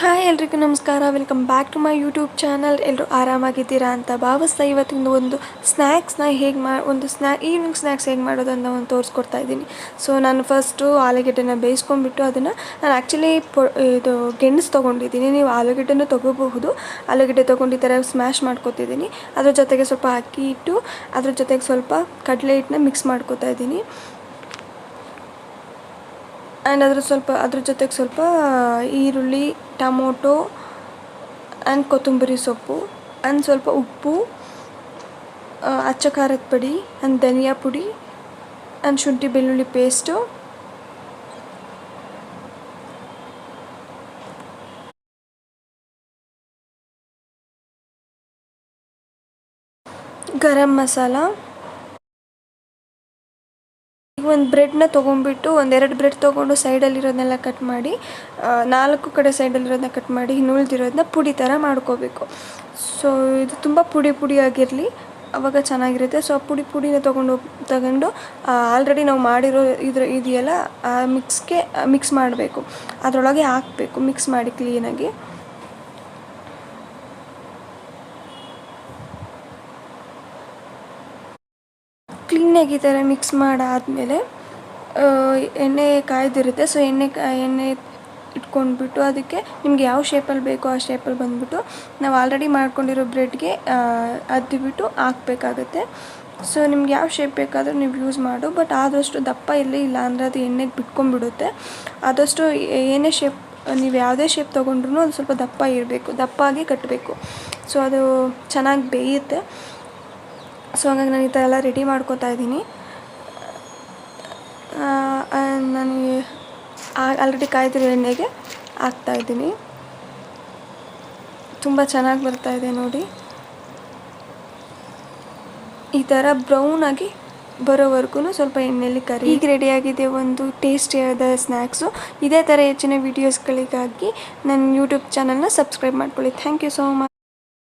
Hi ಎಲ್ರಿಗೂ ನಮಸ್ಕಾರ. Welcome back to my YouTube channel. ಎಲ್ಲರೂ ಆರಾಮಾಗಿದ್ದೀರಾ ಅಂತ ಭಾವಿಸ್ತಾ ಇವತ್ತಿನ ಒಂದು ಸ್ನ್ಯಾಕ್ಸ್ನ ಈವ್ನಿಂಗ್ ಸ್ನ್ಯಾಕ್ಸ್ ಹೇಗೆ ಮಾಡೋದು ಅಂತ ಒಂದು ತೋರಿಸ್ಕೊಡ್ತಾ ಇದ್ದೀನಿ. ಸೊ ನಾನು ಫಸ್ಟು ಆಲೂಗೆಡ್ಡೆನ ಬೇಯಿಸ್ಕೊಂಡ್ಬಿಟ್ಟು ಅದನ್ನು ನಾನು ಆ್ಯಕ್ಚುಲಿ ಇದು ಗೆಣಸು ತೊಗೊಂಡಿದ್ದೀನಿ. ನೀವು ಆಲೂಗೆಡ್ಡೆನೂ ತೊಗೋಬಹುದು. ಆಲೂಗೆಡ್ಡೆ ತೊಗೊಂಡು ಈ ಥರ ಸ್ಮ್ಯಾಶ್ ಮಾಡ್ಕೊತಿದ್ದೀನಿ. ಅದ್ರ ಜೊತೆಗೆ ಸ್ವಲ್ಪ ಅಕ್ಕಿ ಹಿಟ್ಟು, ಅದ್ರ ಜೊತೆಗೆ ಸ್ವಲ್ಪ ಕಡಲೆ ಹಿಟ್ಟನ್ನ ಮಿಕ್ಸ್ ಮಾಡ್ಕೊತಾ ಇದ್ದೀನಿ. ಆ್ಯಂಡ್ ಅದ್ರ ಜೊತೆಗೆ ಸ್ವಲ್ಪ ಈರುಳ್ಳಿ, ಟೊಮೊಟೊ ಆ್ಯಂಡ್ ಕೊತ್ತಂಬರಿ ಸೊಪ್ಪು ಆ್ಯಂಡ್ ಸ್ವಲ್ಪ ಉಪ್ಪು, ಅಚ್ಚ ಖಾರದ ಪುಡಿ ಆ್ಯಂಡ್ ಧನಿಯಾ ಪುಡಿ ಆ್ಯಂಡ್ ಶುಂಠಿ ಬೆಳ್ಳುಳ್ಳಿ ಪೇಸ್ಟು, ಗರಂ ಮಸಾಲ. ಒಂದು ಬ್ರೆಡ್ನ ತೊಗೊಂಡ್ಬಿಟ್ಟು ಒಂದೆರಡು ಬ್ರೆಡ್ ತೊಗೊಂಡು ಸೈಡಲ್ಲಿರೋದನ್ನೆಲ್ಲ ಕಟ್ ಮಾಡಿ 4 ಕಡೆ ಸೈಡಲ್ಲಿರೋದನ್ನ ಕಟ್ ಮಾಡಿ ಉಳಿದಿರೋದನ್ನ ಪುಡಿ ಥರ ಮಾಡ್ಕೋಬೇಕು. ಸೊ ಇದು ತುಂಬ ಪುಡಿ ಆಗಿರಲಿ, ಆವಾಗ ಚೆನ್ನಾಗಿರುತ್ತೆ. ಸೊ ಪುಡಿನ ತಗೊಂಡು ಆಲ್ರೆಡಿ ನಾವು ಮಾಡಿರೋ ಇದೆಯಲ್ಲ ಮಿಕ್ಸ್ ಮಾಡಬೇಕು. ಅದರೊಳಗೆ ಹಾಕಬೇಕು, ಮಿಕ್ಸ್ ಮಾಡಿ ಕ್ಲೀನಾಗಿ. ಕ್ಲೀನಾಗಿ ಈ ಥರ ಮಿಕ್ಸ್ ಮಾಡಾದಮೇಲೆ ಎಣ್ಣೆ ಕಾಯ್ದಿರುತ್ತೆ. ಸೊ ಎಣ್ಣೆ ಇಟ್ಕೊಂಡ್ಬಿಟ್ಟು ಅದಕ್ಕೆ ನಿಮ್ಗೆ ಯಾವ ಶೇಪಲ್ಲಿ ಬೇಕೋ ಆ ಶೇಪಲ್ಲಿ ಬಂದುಬಿಟ್ಟು ನಾವು ಆಲ್ರೆಡಿ ಮಾಡ್ಕೊಂಡಿರೋ ಬ್ರೆಡ್ಗೆ ಅದ್ದಿಬಿಟ್ಟು ಹಾಕಬೇಕಾಗತ್ತೆ. ಸೊ ನಿಮ್ಗೆ ಯಾವ ಶೇಪ್ ಬೇಕಾದರೂ ನೀವು ಯೂಸ್ ಮಾಡು, ಬಟ್ ಆದಷ್ಟು ದಪ್ಪ ಇಲ್ಲ ಅಂದರೆ ಅದು ಎಣ್ಣೆಗೆ ಬಿಟ್ಕೊಂಡ್ಬಿಡುತ್ತೆ. ಆದಷ್ಟು ನೀವು ಯಾವುದೇ ಶೇಪ್ ತೊಗೊಂಡ್ರೂ ಅದು ಸ್ವಲ್ಪ ದಪ್ಪಾಗಿ ಕಟ್ಟಬೇಕು. ಸೊ ಅದು ಚೆನ್ನಾಗಿ ಬೇಯುತ್ತೆ. ಸೊ ಹಾಗಾಗಿ ನಾನು ಈ ಥರ ಎಲ್ಲ ರೆಡಿ ಮಾಡ್ಕೊತಾ ಇದ್ದೀನಿ. ನಾನು ಆಲ್ರೆಡಿ ಕಾಯ್ದಿರೋ ಎಣ್ಣೆಗೆ ಹಾಕ್ತಾಯಿದ್ದೀನಿ. ತುಂಬ ಚೆನ್ನಾಗಿ ಬರ್ತಾಯಿದೆ ನೋಡಿ. ಈ ಥರ ಬ್ರೌನಾಗಿ ಬರೋವರೆಗೂ ಸ್ವಲ್ಪ ಎಣ್ಣೆಯಲ್ಲಿ ಕರಿ. ಈಗ ರೆಡಿಯಾಗಿದೆ ಒಂದು ಟೇಸ್ಟಿಯಾದ ಸ್ನ್ಯಾಕ್ಸು. ಇದೇ ಥರ ಹೆಚ್ಚಿನ ವೀಡಿಯೋಸ್ಗಳಿಗಾಗಿ ನನ್ನ ಯೂಟ್ಯೂಬ್ ಚಾನಲ್ನ ಸಬ್ಸ್ಕ್ರೈಬ್ ಮಾಡ್ಕೊಳ್ಳಿ. Thank you so much.